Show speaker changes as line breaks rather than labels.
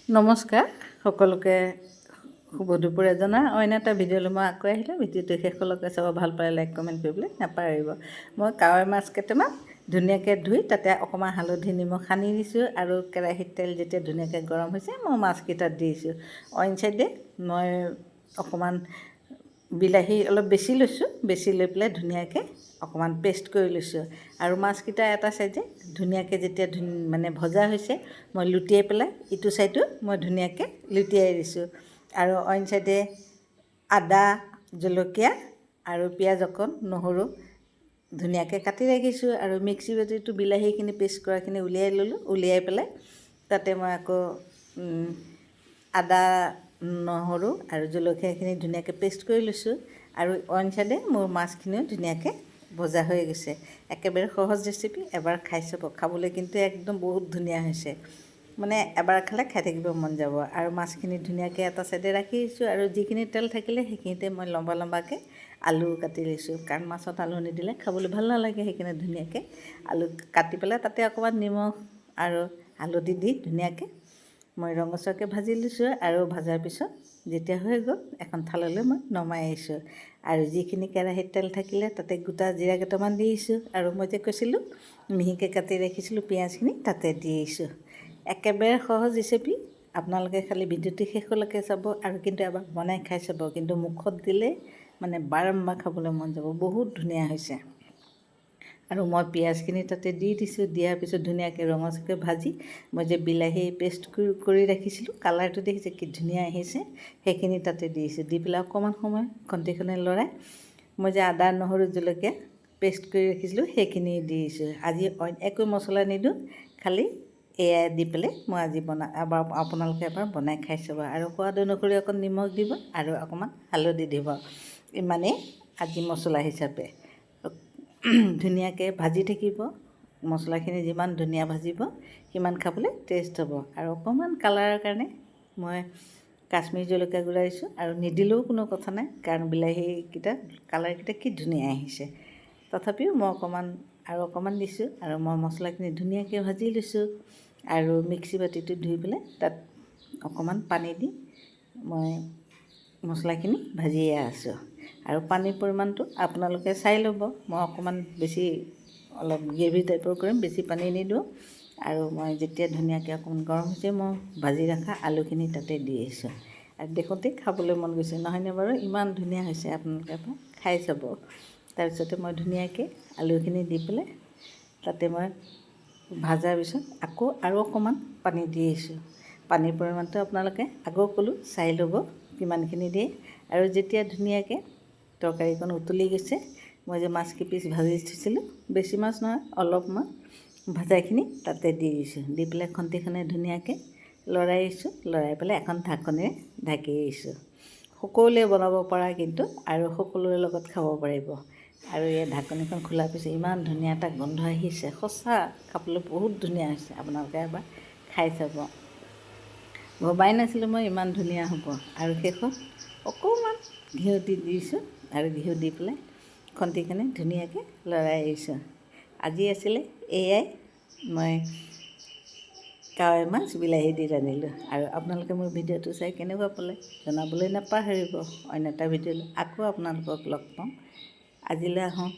নমস্কাৰ সকলোকে শুভ দুপৰীয়া জনাই অন্য এটা ভিডিঅ'লৈ মই আকৌ আহিলোঁ। ভিডিঅ'টো শেষলৈকে চাব, ভাল পালে লাইক কমেণ্ট কৰিবলৈ নাপাহৰিব। মই কাৱৈ মাছ কেইটামান ধুনীয়াকৈ ধুই তাতে অকণমান হালধি নিমখ সানি দিছোঁ আৰু কেৰাহীত তেল যেতিয়া ধুনীয়াকৈ গৰম হৈছে মই মাছকেইটা দিছোঁ। অইন চাইডে মই অকণমান বিলাহী অলপ বেছি লৈছোঁ, বেছি লৈ পেলাই ধুনীয়াকৈ অকণমান পেষ্ট কৰি লৈছোঁ আৰু মাছকেইটা এটা চাইডে ধুনীয়াকৈ যেতিয়া মানে ভজা হৈছে মই লুটিয়াই পেলাই ইটো চাইডো মই ধুনীয়াকৈ লুটিয়াই দিছোঁ আৰু অইন চাইডে আদা জলকীয়া আৰু পিঁয়াজ অকণ নহৰু ধুনীয়াকৈ কাটি ৰাখিছোঁ আৰু মিক্সি বাতিটো বিলাহীখিনি পেষ্ট কৰাখিনি উলিয়াই ল'লোঁ। উলিয়াই পেলাই তাতে মই আকৌ আদা নহৰু আৰু জলকীয়াখিনি ধুনীয়াকৈ পেষ্ট কৰি লৈছোঁ আৰু অইন চাইডে মোৰ মাছখিনিও ধুনীয়াকৈ ভজা হৈ গৈছে। একেবাৰে সহজ ৰেচিপি, এবাৰ খাই চাব, খাবলৈ কিন্তু একদম বহুত ধুনীয়া হৈছে। মানে এবাৰ খালে খাই থাকিব মন যাব। আৰু মাছখিনি ধুনীয়াকৈ এটা চাইডে ৰাখি দিছোঁ আৰু যিখিনি তেল থাকিলে সেইখিনিতে মই লম্বা লম্বাকৈ আলু কাটি লৈছোঁ, কাৰণ মাছত আলু নিদিলে খাবলৈ ভাল নালাগে। সেইকাৰণে ধুনীয়াকৈ আলু কাটি পেলাই তাতে অকণমান নিমখ আৰু হালধি দি ধুনীয়াকৈ মই ৰঙচুৱাকৈ ভাজি লৈছোঁ আৰু ভজাৰ পিছত যেতিয়া হৈ গ'ল এখন থাললৈ মই নমাই আহিছোঁ আৰু যিখিনি কেৰাহীত তেল থাকিলে তাতে গোটা জিৰা কেইটামান দি দিছোঁ আৰু মই যে কৈছিলোঁ মিহিকৈ কাটি ৰাখিছিলোঁ পিঁয়াজখিনি তাতে দি দিছোঁ। একেবাৰে সহজ ৰেচিপি, আপোনালোকে খালি ভিডিঅ'টো শেষলৈকে চাব আৰু কিন্তু এবাৰ বনাই খাই চাব, কিন্তু মুখত দিলে মানে বাৰম্বাৰ খাবলৈ মন যাব। বহুত ধুনীয়া হৈছে আৰু মই পিঁয়াজখিনি তাতে দি দিছোঁ। দিয়াৰ পিছত ধুনীয়াকৈ ৰঙচুৱাকৈ ভাজি মই যে বিলাহী পেষ্ট কৰি ৰাখিছিলোঁ, কালাৰটো দেখিছে কি ধুনীয়া আহিছে, সেইখিনি তাতে দি দিছোঁ। দি পেলাই অকণমান সময় খন্তিখনে লৰাই মই যে আদা নহৰু জলকীয়া পেষ্ট কৰি ৰাখিছিলোঁ সেইখিনি দি দিছোঁ। আজি অইন একো মছলা নিদিওঁ, খালি এয়াই দি পেলাই মই আজি আপোনালোকে এবাৰ বনাই খাই চাব আৰু সোৱাদ অনুসৰি অকণ নিমখ দিব আৰু অকণমান হালধি দিব। ইমানেই আজি মছলা হিচাপে ধুনীয়াকৈ ভাজি থাকিব। মছলাখিনি যিমান ধুনীয়া ভাজিব সিমান খাবলৈ টেষ্ট হ'ব। আৰু অকণমান কালাৰৰ কাৰণে মই কাশ্মীৰী জলকীয়া গুড়া দিছোঁ আৰু নিদিলেও কোনো কথা নাই, কাৰণ বিলাহীকেইটা কালাৰকেইটা কি ধুনীয়া আহিছে। তথাপিও মই অকণমান দিছোঁ আৰু মই মছলাখিনি ধুনীয়াকৈ ভাজি লৈছোঁ আৰু মিক্সি বাতিটো ধুই পেলাই তাত অকণমান পানী দি মই মছলাখিনি ভাজিয়ে আছোঁ আৰু পানীৰ পৰিমাণটো আপোনালোকে চাই ল'ব। মই অকণমান বেছি অলপ গ্ৰেভি টাইপৰ কৰিম, বেছি পানী নিদিওঁ আৰু মই যেতিয়া ধুনীয়াকৈ অকণমান গৰম হৈছে মই ভাজি ৰখা আলুখিনি তাতে দি আহিছোঁ আৰু দেখোঁতে খাবলৈ মন গৈছে, নহয়নে বাৰু? ইমান ধুনীয়া হৈছে, আপোনালোকে এবাৰ খাই চাব। তাৰপিছতে মই ধুনীয়াকৈ আলুখিনি দি পেলাই তাতে মই ভাজাৰ পিছত আকৌ আৰু অকণমান পানী দি আহিছোঁ। পানীৰ পৰিমাণটো আপোনালোকে আকৌ ক'লোঁ চাই ল'ব কিমানখিনি দিয়ে আৰু যেতিয়া ধুনীয়াকৈ তৰকাৰীখন উতলি গৈছে মই যে মাছকেইপিচ ভাজি থৈছিলোঁ, বেছি মাছ নহয় অলপমান ভাজাখিনি তাতে দি দিছোঁ। দি পেলাই খন্তিখনে ধুনীয়াকৈ লৰাই আহিছোঁ, লৰাই পেলাই এখন ঢাকনেৰে ঢাকি আহিছোঁ। সকলোৱে বনাব পৰা কিন্তু আৰু সকলোৰে লগত খাব পাৰিব। আৰু এই ঢাকনিখন খোলাৰ পিছত ইমান ধুনীয়া এটা গোন্ধ আহিছে, সঁচা খাবলৈ বহুত ধুনীয়া হৈছে। আপোনালোকে এবাৰ খাই চাব, ভবাই নাছিলোঁ মই ইমান ধুনীয়া হ'ব। আৰু শেষত অকণমান ঘিউ দি দিছোঁ আৰু ঘিউ দি পেলাই খন্তিখনে ধুনীয়াকৈ লৰাই আহিছোঁ। আজি আছিলে এয়াই মই কাৱৈ মাছ বিলাহী দি ৰান্ধিলোঁ আৰু আপোনালোকে মোৰ ভিডিঅ'টো চাই কেনেকুৱা পালে জনাবলৈ নাপাহৰিব। অন্য এটা ভিডিঅ'লৈ আকৌ আপোনালোকক লগ পাম। আজিলৈ আহোঁ।